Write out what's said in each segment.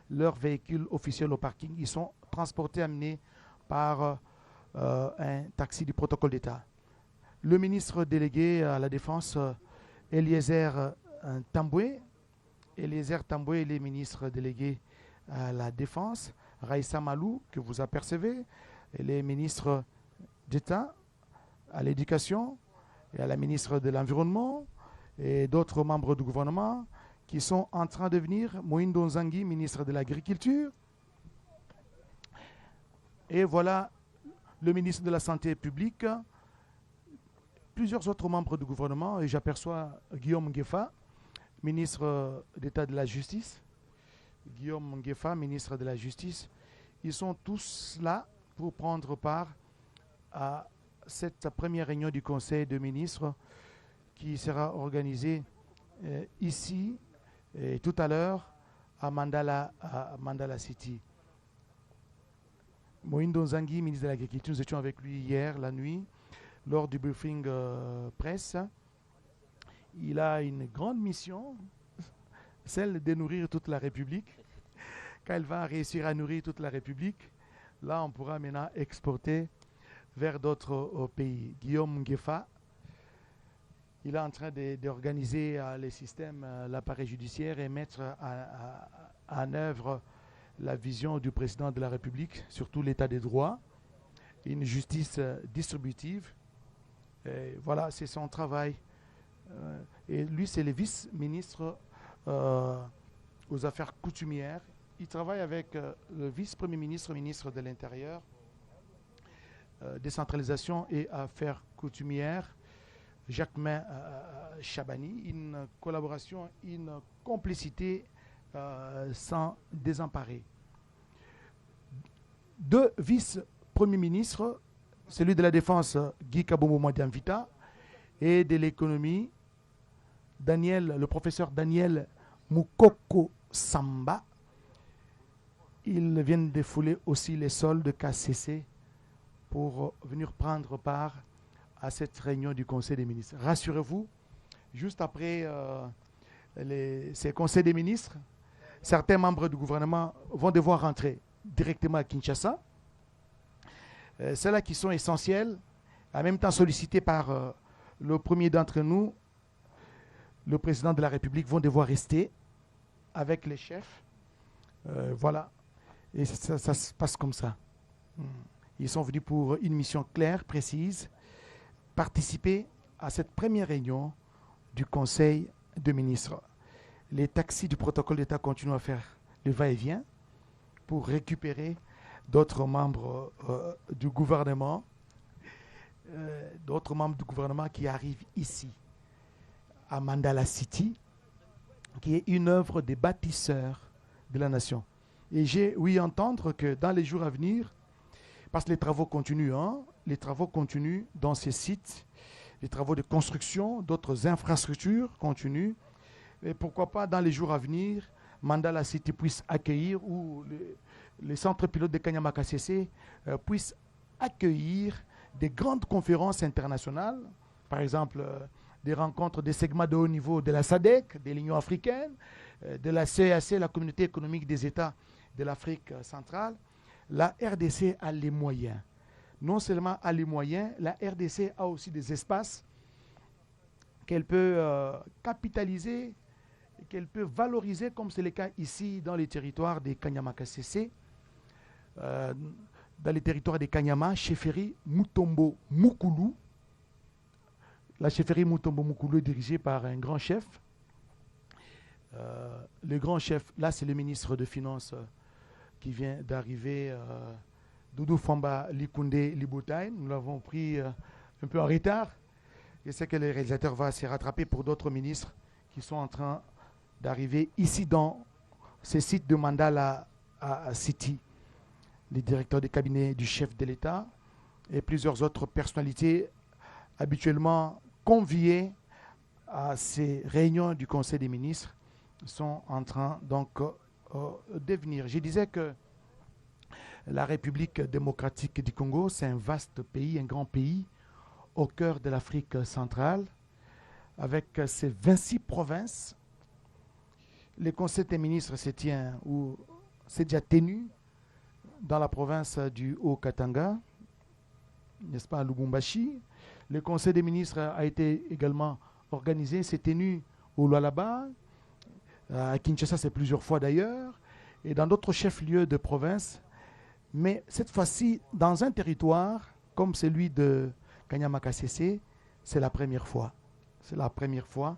leurs véhicules officiels au parking. Ils sont transportés, amenés par un taxi du protocole d'État. Le ministre délégué à la Défense, Eliezer Tamboué, Eliezer Tamboué, les ministres délégués à la Défense, Raissa Malou, que vous apercevez, et les ministres d'État à l'Éducation et à la ministre de l'Environnement et d'autres membres du gouvernement qui sont en train de venir. Moïndo Nzangi, ministre de l'Agriculture. Et voilà le ministre de la Santé publique, plusieurs autres membres du gouvernement, et j'aperçois Guillaume Ngefa, ministre d'État de la Justice. Guillaume Ngefa, ministre de la Justice. Ils sont tous là pour prendre part à cette première réunion du Conseil de ministres qui sera organisée ici et tout à l'heure à Mandala City. Moïndo Nzangi, ministre de l'Agriculture, nous étions avec lui hier la nuit lors du briefing presse. Il a une grande mission, celle de nourrir toute la République. Quand il va réussir à nourrir toute la République, là on pourra maintenant exporter vers d'autres pays. Guillaume Ngefa, il est en train d'organiser les systèmes, l'appareil judiciaire et mettre en œuvre la vision du président de la République, surtout l'état des droits, une justice distributive. Et voilà, c'est son travail. Et lui, c'est le vice-ministre aux affaires coutumières. Il travaille avec le vice-premier ministre, ministre de l'Intérieur, décentralisation et affaires coutumières, Jacquemin Chabani. Une collaboration, une complicité sans désemparer. Deux vice-premiers ministres, celui de la Défense, Guy Kabomo Madiamvita, et de l'économie, le professeur Daniel Moukoko Samba. Ils viennent défouler aussi les soldes KCC pour venir prendre part à cette réunion du Conseil des ministres. Rassurez-vous, juste après ces conseils des ministres, certains membres du gouvernement vont devoir rentrer directement à Kinshasa. Ceux-là qui sont essentiels, en même temps sollicités par le premier d'entre nous, le président de la République, vont devoir rester avec les chefs. Voilà. Et ça se passe comme ça. Ils sont venus pour une mission claire, précise, participer à cette première réunion du Conseil de ministres. Les taxis du protocole d'État continuent à faire le va-et-vient pour récupérer d'autres membres du gouvernement, qui arrivent ici, à Mandala City, qui est une œuvre des bâtisseurs de la nation. Et j'ai ouï entendre que dans les jours à venir, parce que les travaux continuent dans ces sites, les travaux de construction, d'autres infrastructures continuent. Et pourquoi pas dans les jours à venir, Mandala City puisse accueillir, ou les centres pilotes de Kanyama KCC puissent accueillir des grandes conférences internationales, par exemple des rencontres des segments de haut niveau de la SADC, de l'Union africaine, de la CEAC, la Communauté économique des États de l'Afrique centrale. La RDC a les moyens. Non seulement a les moyens, la RDC a aussi des espaces qu'elle peut capitaliser, qu'elle peut valoriser, comme c'est le cas ici dans les territoires des Kanyama KCC, dans les territoires des Kanyama, chefferie Mutombo Mukulu. La chefferie Mutombo Mukulu est dirigée par un grand chef. Le grand chef, là c'est le ministre de Finances qui vient d'arriver, Doudou Famba Likunde Liboutaï. Nous l'avons pris un peu en retard. Je sais que le réalisateur va se rattraper pour d'autres ministres qui sont en train d'arriver ici dans ces sites de Mandala à City. Les directeurs des cabinets du chef de l'État et plusieurs autres personnalités habituellement conviées à ces réunions du Conseil des ministres sont en train donc de venir. Je disais que la République démocratique du Congo, c'est un vaste pays, un grand pays au cœur de l'Afrique centrale, avec ses 26 provinces. Le Conseil des ministres se tient s'est déjà tenu dans la province du Haut-Katanga, n'est-ce pas, à Lubumbashi. Le Conseil des ministres a été également organisé, s'est tenu au Lualaba, à Kinshasa, c'est plusieurs fois d'ailleurs, et dans d'autres chefs-lieux de province. Mais cette fois-ci, dans un territoire comme celui de Kanyama-Kasese, c'est la première fois. C'est la première fois.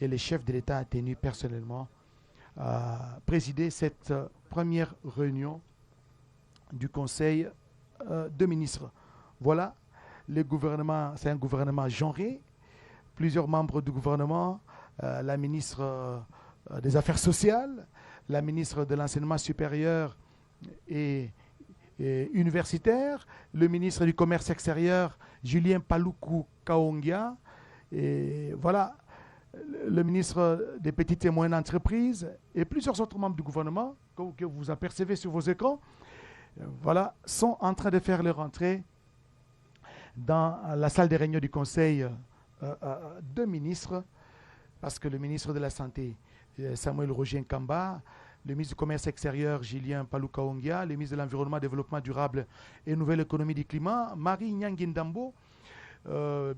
Et le chef de l'État a tenu personnellement à présider cette première réunion du Conseil de ministres. Voilà, le gouvernement, c'est un gouvernement genré. Plusieurs membres du gouvernement, la ministre des Affaires sociales, la ministre de l'Enseignement supérieur et universitaire, le ministre du Commerce extérieur, Julien Paluku Kaongia, et voilà, le ministre des Petites et Moyennes Entreprises, et plusieurs autres membres du gouvernement, que vous apercevez sur vos écrans, voilà, sont en train de faire leur entrée dans la salle des réunions du Conseil de ministres, parce que le ministre de la Santé, Samuel Roger Nkamba, le ministre du Commerce extérieur, Julien Paluka Ongia, le ministre de l'Environnement, Développement durable et Nouvelle économie du climat, Marie Nyangindambo.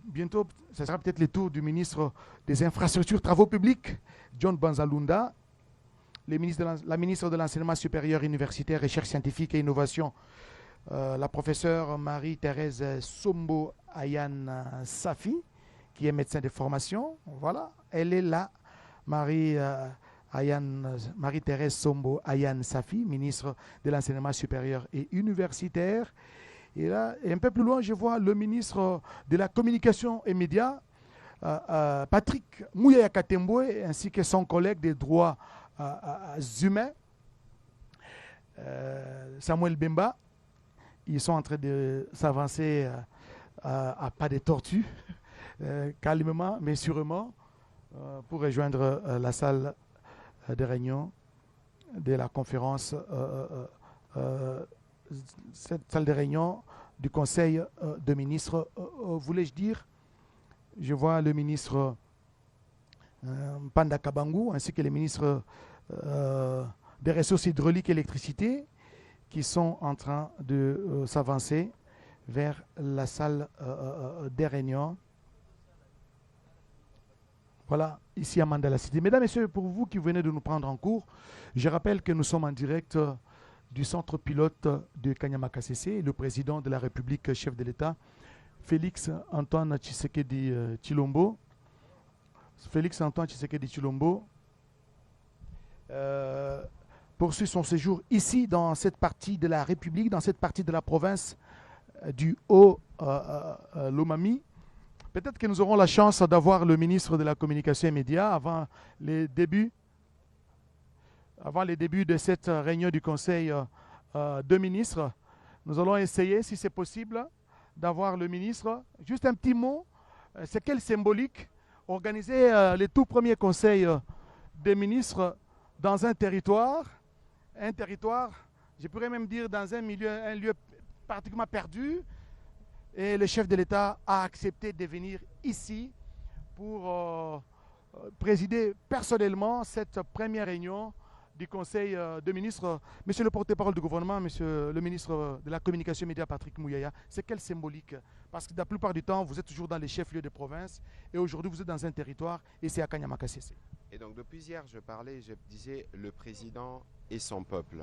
Bientôt, ce sera peut-être le tour du ministre des Infrastructures, Travaux publics, John Banzalunda, la ministre de l'Enseignement supérieur, universitaire, recherche scientifique et innovation, la professeure Marie-Thérèse Sombo Ayan Safi, qui est médecin de formation. Voilà, elle est là, Marie-Thérèse Sombo Ayan Safi, ministre de l'Enseignement supérieur et universitaire. Et là, et un peu plus loin, je vois le ministre de la Communication et Médias, Patrick Mouyaya Katembwe, ainsi que son collègue des droits humains, Samuel Bemba. Ils sont en train de s'avancer à pas de tortue, calmement, mais sûrement, pour rejoindre la salle de réunion de la conférence, cette salle de réunion du Conseil de ministres. Voulais-je dire, je vois le ministre Panda Kabangu ainsi que les ministres des ressources hydrauliques et électricité qui sont en train de s'avancer vers la salle des réunions. Voilà, ici à Mandela City. Mesdames et messieurs, pour vous qui venez de nous prendre en cours, je rappelle que nous sommes en direct du centre pilote de Kanyama-Kasese, le président de la République, chef de l'État, Félix Antoine Tshisekedi Tshilombo. Félix Antoine Tshisekedi Tshilombo poursuit son séjour ici, dans cette partie de la République, dans cette partie de la province du Haut-Lomami. Peut-être que nous aurons la chance d'avoir le ministre de la Communication et Médias avant les débuts de cette réunion du Conseil de ministres. Nous allons essayer, si c'est possible, d'avoir le ministre. Juste un petit mot, c'est quel symbolique organiser les tout premiers conseils des ministres dans un territoire, je pourrais même dire dans un lieu pratiquement perdu. Et le chef de l'État a accepté de venir ici pour présider personnellement cette première réunion du Conseil de ministres. Monsieur le porte-parole du gouvernement, monsieur le ministre de la Communication et Médias, Patrick Mouyaya, c'est quelle symbolique? Parce que la plupart du temps, vous êtes toujours dans les chefs-lieux de province et aujourd'hui, vous êtes dans un territoire et c'est à Kanyama-Kasese. Et donc, depuis hier, je disais le président et son peuple.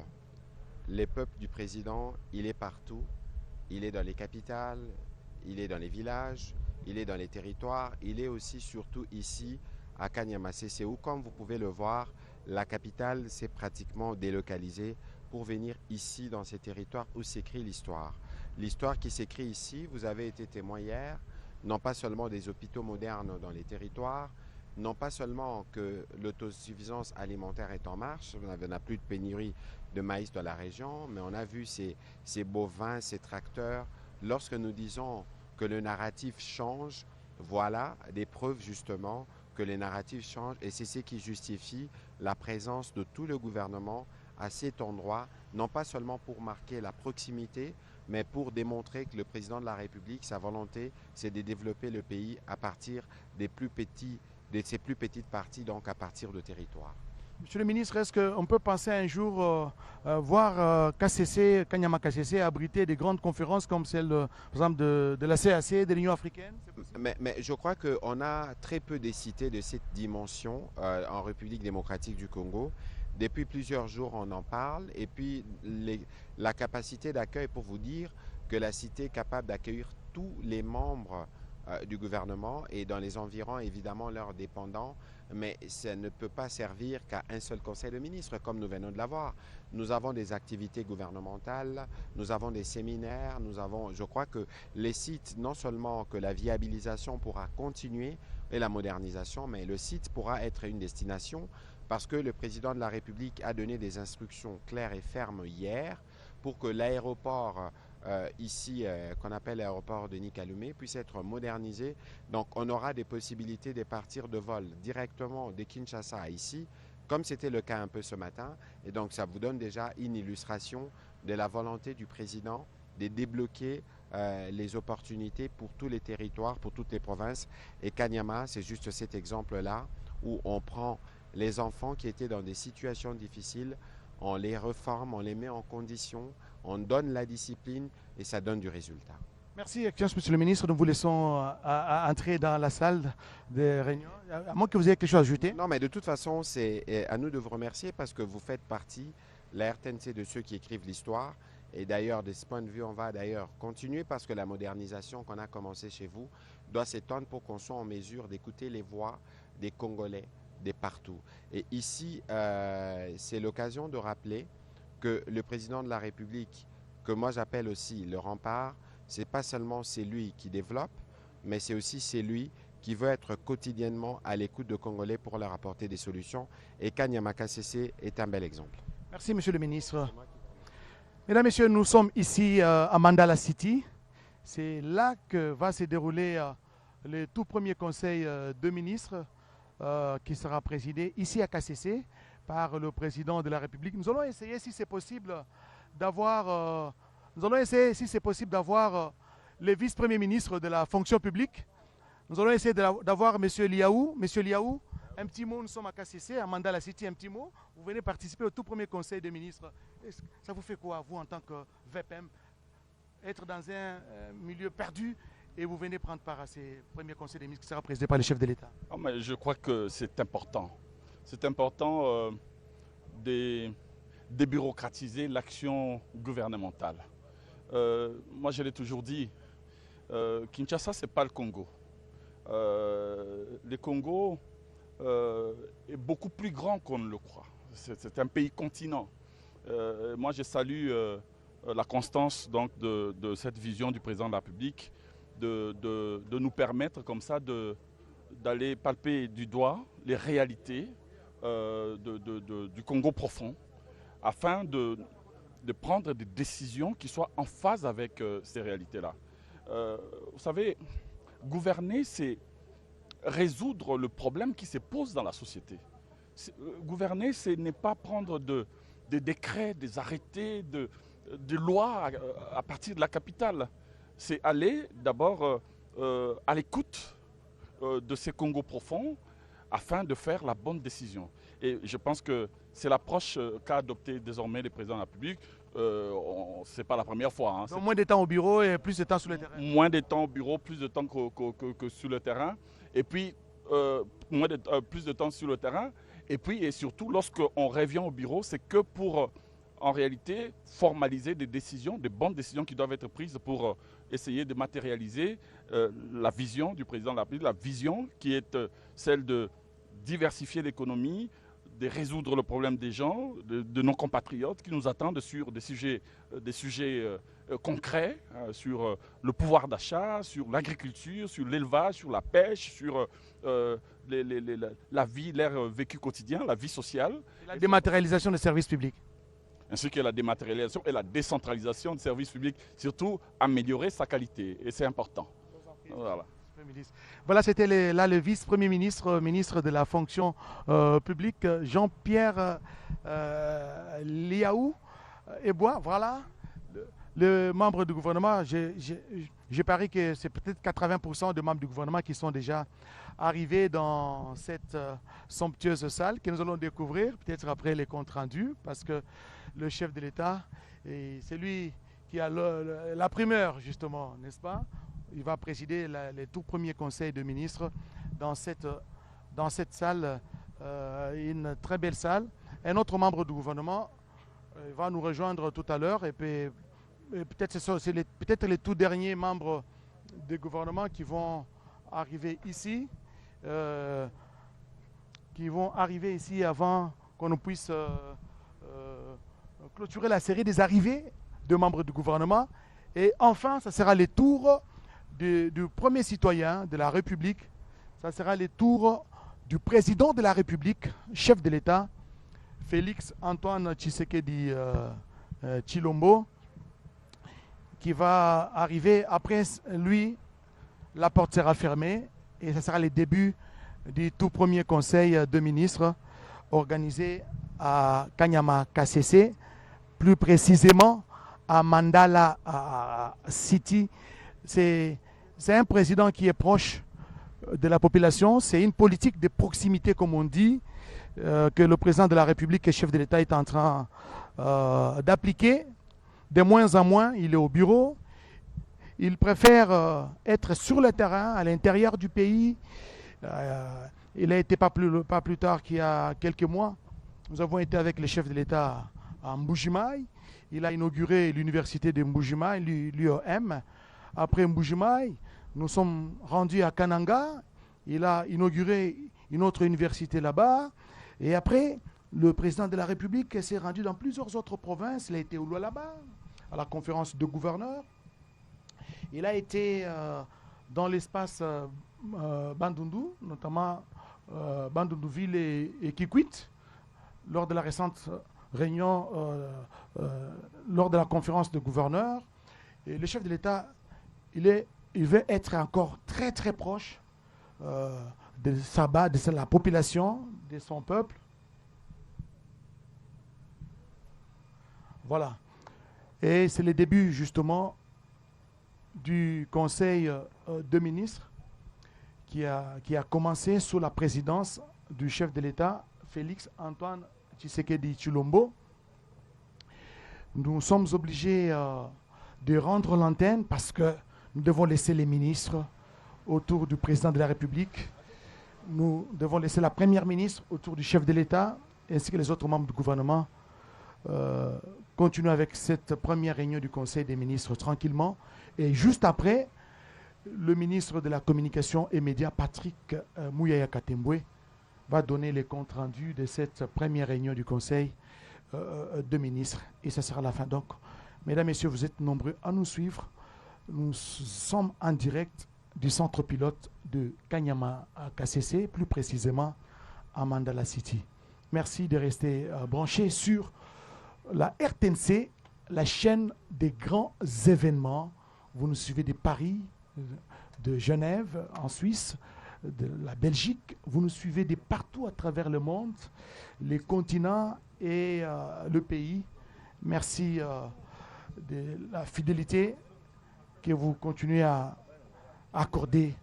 Le peuple du président, il est partout. Il est dans les capitales, il est dans les villages, il est dans les territoires, il est aussi surtout ici à Kanyama-Kasese où, comme vous pouvez le voir, la capitale s'est pratiquement délocalisée pour venir ici dans ces territoires où s'écrit l'histoire. L'histoire qui s'écrit ici, vous avez été témoin hier, non pas seulement des hôpitaux modernes dans les territoires, non pas seulement que l'autosuffisance alimentaire est en marche, on n'a plus de pénurie de maïs dans la région, mais on a vu ces bovins, ces tracteurs. Lorsque nous disons que le narratif change, voilà des preuves justement que les narratifs changent et c'est ce qui justifie la présence de tout le gouvernement à cet endroit, non pas seulement pour marquer la proximité, mais pour démontrer que le président de la République, sa volonté, c'est de développer le pays à partir des plus petits, de ses plus petites parties, donc à partir de territoires. Monsieur le ministre, est-ce qu'on peut penser un jour voir KCC, Kanyama KCC abriter des grandes conférences comme celle, par exemple, de la CAC, de l'Union africaine? Mais je crois qu'on a très peu des cités de cette dimension en République démocratique du Congo. Depuis plusieurs jours, on en parle. Et puis, la capacité d'accueil, pour vous dire que la cité est capable d'accueillir tous les membres du gouvernement et dans les environs, évidemment, leurs dépendants. Mais ça ne peut pas servir qu'à un seul conseil de ministres, comme nous venons de l'avoir. Nous avons des activités gouvernementales, nous avons des séminaires, je crois que les sites, non seulement que la viabilisation pourra continuer et la modernisation, mais le site pourra être une destination parce que le président de la République a donné des instructions claires et fermes hier pour que l'aéroport ici, qu'on appelle l'aéroport de Nikalumé, puisse être modernisé. Donc on aura des possibilités de partir de vol directement de Kinshasa à ici, comme c'était le cas un peu ce matin. Et donc ça vous donne déjà une illustration de la volonté du président de débloquer les opportunités pour tous les territoires, pour toutes les provinces. Et Kanyama, c'est juste cet exemple-là où on prend les enfants qui étaient dans des situations difficiles, on les reforme, on les met en condition, on donne la discipline et ça donne du résultat. Merci, Excellence, Monsieur le ministre. Nous vous laissons entrer dans la salle de réunion. À moins que vous ayez quelque chose à ajouter. Non, mais de toute façon, c'est à nous de vous remercier parce que vous faites partie, la RTNC, de ceux qui écrivent l'histoire. Et d'ailleurs, de ce point de vue, on va d'ailleurs continuer parce que la modernisation qu'on a commencée chez vous doit s'étendre pour qu'on soit en mesure d'écouter les voix des Congolais de partout. Et ici, c'est l'occasion de rappeler que le président de la République, que moi j'appelle aussi le rempart, c'est pas seulement c'est lui qui développe, mais c'est aussi c'est lui qui veut être quotidiennement à l'écoute de Congolais pour leur apporter des solutions. Et Kanyama KCC est un bel exemple. Merci, Monsieur le ministre. Mesdames, Messieurs, nous sommes ici à Mandala City. C'est là que va se dérouler le tout premier conseil de ministres qui sera présidé ici à KCC par le président de la République. Nous allons essayer, si c'est possible, d'avoir le vice-premier ministre de la fonction publique. Nous allons essayer d'avoir M. Liaou. M. Liaou, un petit mot, nous sommes à KCC, à Mandala City, un petit mot. Vous venez participer au tout premier conseil des ministres. Ça vous fait quoi, vous, en tant que VPM, être dans un milieu perdu et vous venez prendre part à ces premiers conseils des ministres qui sera présidé par le chef de l'État? Je crois que c'est important. C'est important de débureaucratiser l'action gouvernementale. Moi, je l'ai toujours dit, Kinshasa, ce n'est pas le Congo. Le Congo est beaucoup plus grand qu'on ne le croit. C'est un pays continent. Moi, je salue la constance donc, de cette vision du président de la République de nous permettre comme ça d'aller palper du doigt les réalités du Congo profond afin de prendre des décisions qui soient en phase avec ces réalités-là. Vous savez, gouverner, c'est résoudre le problème qui se pose dans la société. Gouverner, ce n'est pas prendre des décrets, des arrêtés, des lois à partir de la capitale. C'est aller d'abord à l'écoute de ces Congos profonds afin de faire la bonne décision. Et je pense que c'est l'approche qu'a adoptée désormais le président de la République. Ce n'est pas la première fois. Hein. Donc moins de temps au bureau et plus de temps sur le terrain. Moins de temps au bureau, plus de temps que sur le terrain. Et puis, plus de temps sur le terrain. Et puis, et surtout, lorsqu'on revient au bureau, c'est que pour, en réalité, formaliser des décisions, des bonnes décisions qui doivent être prises pour essayer de matérialiser la vision du président de la République, la vision qui est celle de diversifier l'économie, de résoudre le problème des gens, de nos compatriotes qui nous attendent sur des sujets concrets, sur le pouvoir d'achat, sur l'agriculture, sur l'élevage, sur la pêche, sur la vie, l'air vécu quotidien, la vie sociale. La dématérialisation des services publics. Ainsi que la dématérialisation et la décentralisation des services publics, surtout améliorer sa qualité. Et c'est important. Voilà. Voilà, c'était là le vice-premier ministre, ministre de la fonction publique, Jean-Pierre Liaou Ebois. Voilà les membres du gouvernement, j'ai parié que c'est peut-être 80% des membres du gouvernement qui sont déjà arrivés dans cette somptueuse salle que nous allons découvrir, peut-être après les comptes rendus, parce que le chef de l'État, c'est lui qui a la primeur, justement, n'est-ce pas? Il va présider les tout premiers conseils de ministres dans cette salle, une très belle salle. Un autre membre du gouvernement va nous rejoindre tout à l'heure et puis peut-être c'est peut-être les tout derniers membres du gouvernement qui vont arriver ici, avant qu'on puisse clôturer la série des arrivées de membres du gouvernement. Et enfin, ça sera les tours du premier citoyen de la République. Ça sera les tours du président de la République, chef de l'État, Félix Antoine Tshisekedi Tshilombo, qui va arriver. Après lui, la porte sera fermée et ce sera le début du tout premier conseil de ministres organisé à Kanyama Kasese, plus précisément à Mandala City. C'est un président qui est proche de la population. C'est une politique de proximité, comme on dit, que le président de la République et chef de l'État est en train d'appliquer. De moins en moins, il est au bureau. Il préfère être sur le terrain, à l'intérieur du pays. Il a été pas plus tard qu'il y a quelques mois. Nous avons été avec le chef de l'État à Mbujimaï. Il a inauguré l'université de Mbujimaï, l'UOM. Après Mbujimaï, nous sommes rendus à Kananga. Il a inauguré une autre université là-bas. Et après, le président de la République s'est rendu dans plusieurs autres provinces. Il a été au Lualaba, à la conférence de gouverneurs. Il a été dans l'espace Bandundu, notamment Bandundu-Ville et Kikwit, lors de la récente réunion, lors de la conférence de gouverneurs. Et le chef de l'État, il veut être encore très très proche de Saba, de la population, de son peuple. Voilà. Et c'est le début justement du Conseil de ministres qui a commencé sous la présidence du chef de l'État, Félix Antoine Tshisekedi Tshilombo. Nous sommes obligés de rendre l'antenne parce que nous devons laisser les ministres autour du président de la République. Nous devons laisser la première ministre autour du chef de l'État ainsi que les autres membres du gouvernement continuer avec cette première réunion du Conseil des ministres tranquillement. Et juste après, le ministre de la Communication et Médias, Patrick Mouyaya Katembwe, va donner les comptes rendus de cette première réunion du Conseil de ministres. Et ça sera la fin. Donc, mesdames, messieurs, vous êtes nombreux à nous suivre. Nous sommes en direct du centre pilote de Kanyama à Kasese, plus précisément à Mandala City. Merci de rester branchés sur la RTNC, la chaîne des grands événements. Vous nous suivez de Paris, de Genève, en Suisse, de la Belgique. Vous nous suivez de partout à travers le monde, les continents et le pays. Merci de la fidélité que vous continuez à accorder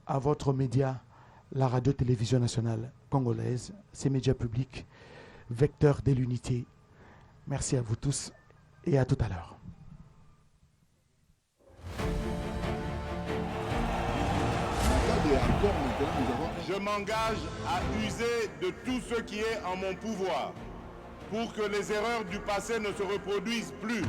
à votre média, la radio-télévision nationale congolaise, ces médias publics, vecteurs de l'unité. Merci à vous tous et à tout à l'heure. Je m'engage à user de tout ce qui est en mon pouvoir pour que les erreurs du passé ne se reproduisent plus.